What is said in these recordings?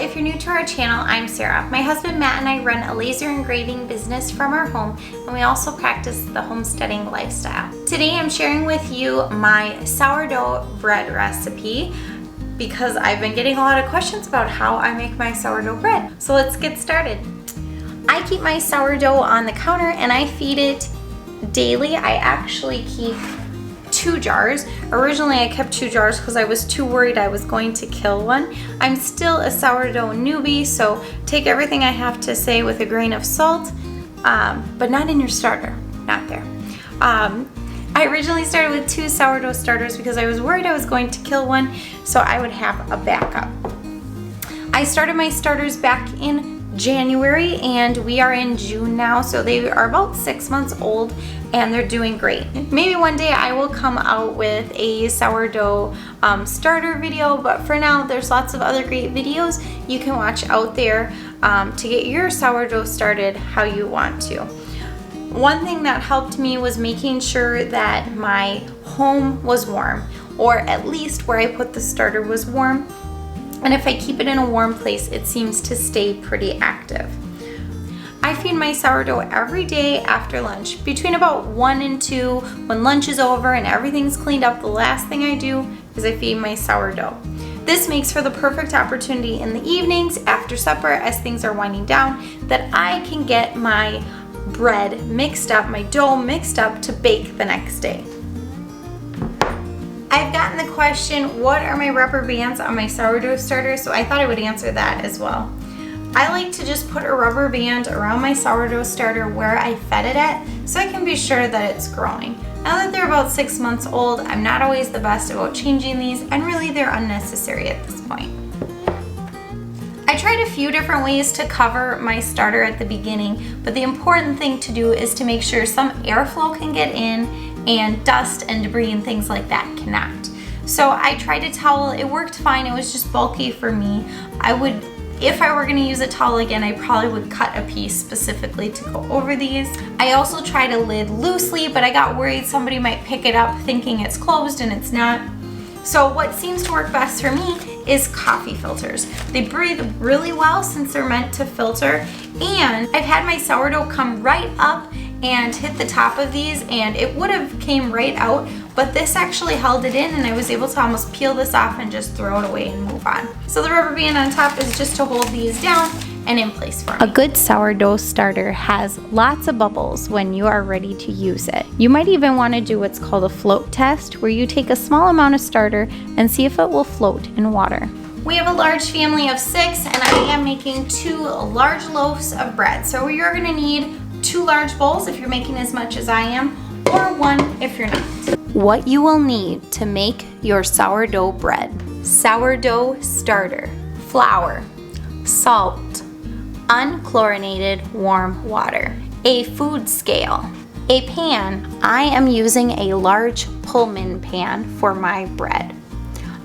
if you're new to our channel, I'm Sarah. My husband Matt and I run a laser engraving business from our home, and we also practice the homesteading lifestyle. Today I'm sharing with you my sourdough bread recipe because I've been getting a lot of questions about how I make my sourdough bread. So let's get started. I keep my sourdough on the counter and I feed it daily. I actually keep 2 jars. Originally I kept 2 jars because I was too worried I was going to kill one. I'm still a sourdough newbie, so take everything I have to say with a grain of salt, but not in your starter, not there. I originally started with 2 sourdough starters because I was worried I was going to kill one, so I would have a backup. I started my starters back in January and we are in June now, so they are about 6 months old and they're doing great. Maybe one day I will come out with a sourdough starter video, but for now there's lots of other great videos you can watch out there to get your sourdough started how you want to. One thing that helped me was making sure that my home was warm, or at least where I put the starter was warm. And if I keep it in a warm place, it seems to stay pretty active. I feed my sourdough every day after lunch. Between about 1 and 2, when lunch is over and everything's cleaned up, the last thing I do is I feed my sourdough. This makes for the perfect opportunity in the evenings after supper as things are winding down that I can get my bread mixed up, my dough mixed up to bake the next day. I've gotten the question, what are my rubber bands on my sourdough starter? So I thought I would answer that as well. I like to just put a rubber band around my sourdough starter where I fed it at so I can be sure that it's growing. Now that they're about 6 months old, I'm not always the best about changing these, and really they're unnecessary at this point. I tried a few different ways to cover my starter at the beginning, but the important thing to do is to make sure some airflow can get in and dust and debris and things like that cannot. So I tried a towel, it worked fine, it was just bulky for me. If I were gonna use a towel again, I probably would cut a piece specifically to go over these. I also tried a lid loosely, but I got worried somebody might pick it up thinking it's closed and it's not. So what seems to work best for me is coffee filters. They breathe really well since they're meant to filter, and I've had my sourdough come right up and hit the top of these and it would have came right out, but this actually held it in and I was able to almost peel this off and just throw it away and move on. So the rubber band on top is just to hold these down and in place for me. A good sourdough starter has lots of bubbles when you are ready to use it. You might even want to do what's called a float test, where you take a small amount of starter and see if it will float in water. We have a large family of 6 and I am making 2 large loaves of bread. So you're going to need 2 large bowls if you're making as much as I am, or 1 if you're not. What you will need to make your sourdough bread: sourdough starter, flour, salt, unchlorinated warm water, a food scale, a pan. I am using a large Pullman pan for my bread.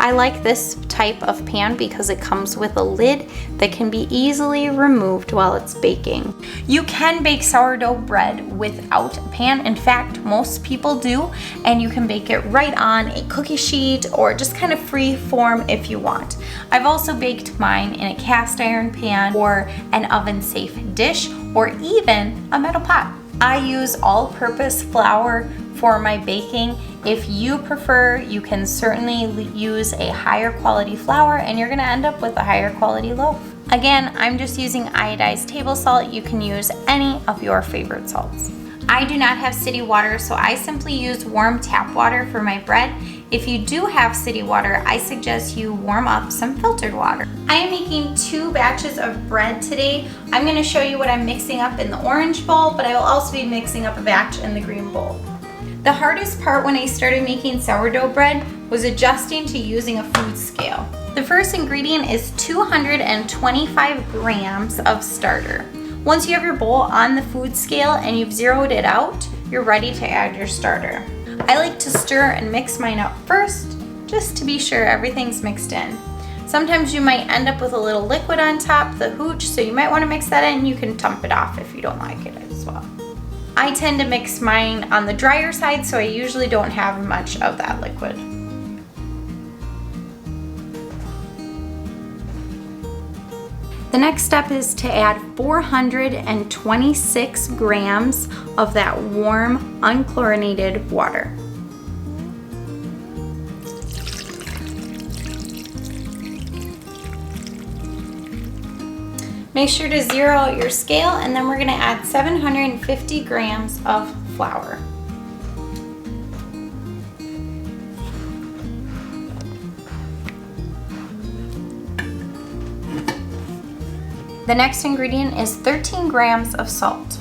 I like this type of pan because it comes with a lid that can be easily removed while it's baking. You can bake sourdough bread without a pan. In fact, most people do, and you can bake it right on a cookie sheet or just kind of free form if you want. I've also baked mine in a cast iron pan or an oven safe dish or even a metal pot. I use all-purpose flour for my baking. If you prefer, you can certainly use a higher quality flour and you're gonna end up with a higher quality loaf. Again, I'm just using iodized table salt. You can use any of your favorite salts. I do not have city water, so I simply use warm tap water for my bread. If you do have city water, I suggest you warm up some filtered water. I am making 2 batches of bread today. I'm gonna show you what I'm mixing up in the orange bowl, but I will also be mixing up a batch in the green bowl. The hardest part when I started making sourdough bread was adjusting to using a food scale. The first ingredient is 225 grams of starter. Once you have your bowl on the food scale and you've zeroed it out, you're ready to add your starter. I like to stir and mix mine up first, just to be sure everything's mixed in. Sometimes you might end up with a little liquid on top, the hooch, so you might want to mix that in. You can dump it off if you don't like it as well. I tend to mix mine on the drier side, so I usually don't have much of that liquid. The next step is to add 426 grams of that warm unchlorinated water. Make sure to zero out your scale, and then we're going to add 750 grams of flour. The next ingredient is 13 grams of salt.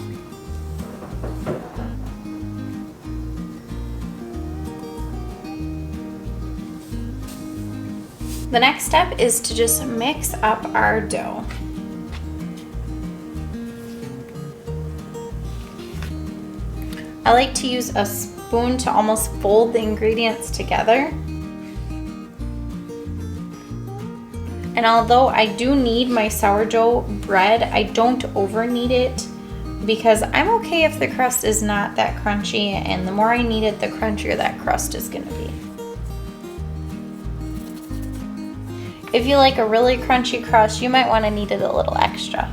The next step is to just mix up our dough. I like to use a spoon to almost fold the ingredients together. And although I do knead my sourdough bread, I don't over knead it because I'm okay if the crust is not that crunchy, and the more I knead it, the crunchier that crust is gonna be. If you like a really crunchy crust, you might wanna knead it a little extra.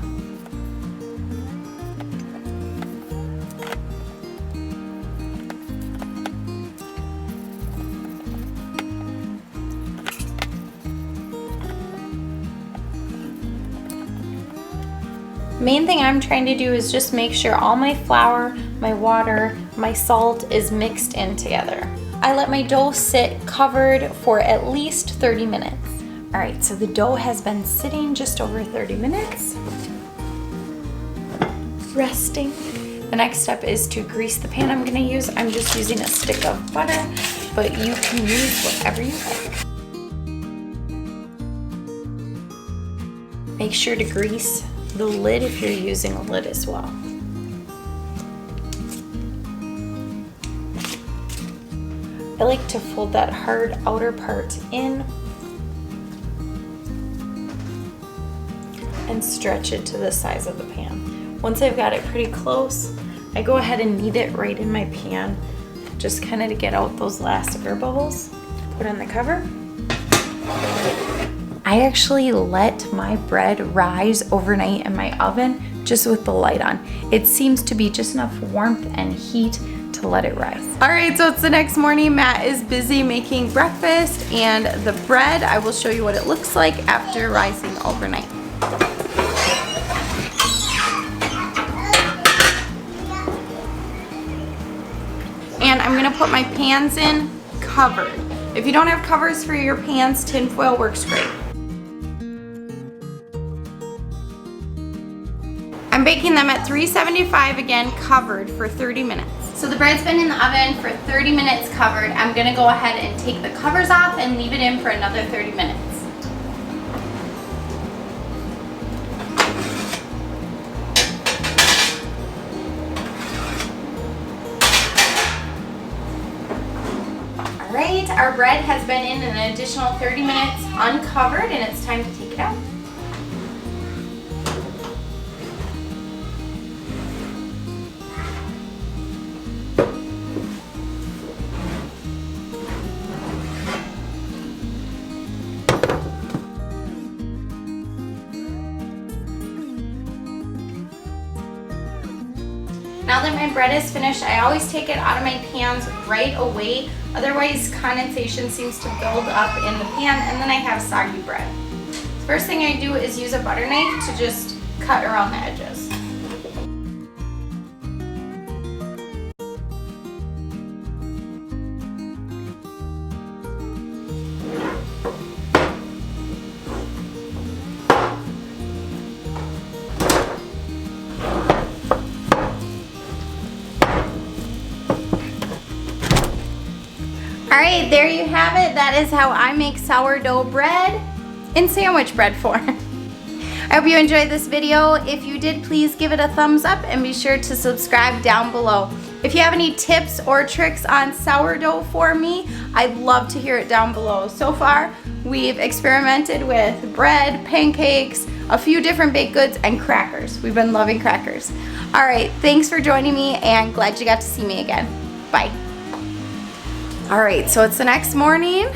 Main thing I'm trying to do is just make sure all my flour, my water, my salt is mixed in together. I let my dough sit covered for at least 30 minutes. All right, so the dough has been sitting just over 30 minutes, resting. The next step is to grease the pan I'm gonna use. I'm just using a stick of butter, but you can use whatever you like. Make sure to grease the lid if you're using a lid as well. I like to fold that hard outer part in and stretch it to the size of the pan. Once I've got it pretty close, I go ahead and knead it right in my pan, just kind of to get out those last air bubbles. Put on the cover. I actually let my bread rise overnight in my oven just with the light on. It seems to be just enough warmth and heat to let it rise. All right, so it's the next morning. Matt is busy making breakfast, and the bread, I will show you what it looks like after rising overnight. And I'm gonna put my pans in covered. If you don't have covers for your pans, tin foil works great. I'm baking them at 375 again, covered for 30 minutes. So the bread's been in the oven for 30 minutes covered. I'm gonna go ahead and take the covers off and leave it in for another 30 minutes. All right, our bread has been in an additional 30 minutes uncovered, and it's time to take it out. Now that my bread is finished, I always take it out of my pans right away. Otherwise, condensation seems to build up in the pan, and then I have soggy bread. First thing I do is use a butter knife to just cut around the edges. All right, there you have it. That is how I make sourdough bread in sandwich bread form. I hope you enjoyed this video. If you did, please give it a thumbs up and be sure to subscribe down below. If you have any tips or tricks on sourdough for me, I'd love to hear it down below. So far, we've experimented with bread, pancakes, a few different baked goods, and crackers. We've been loving crackers. All right, thanks for joining me, and glad you got to see me again. Bye. All right, so it's the next morning.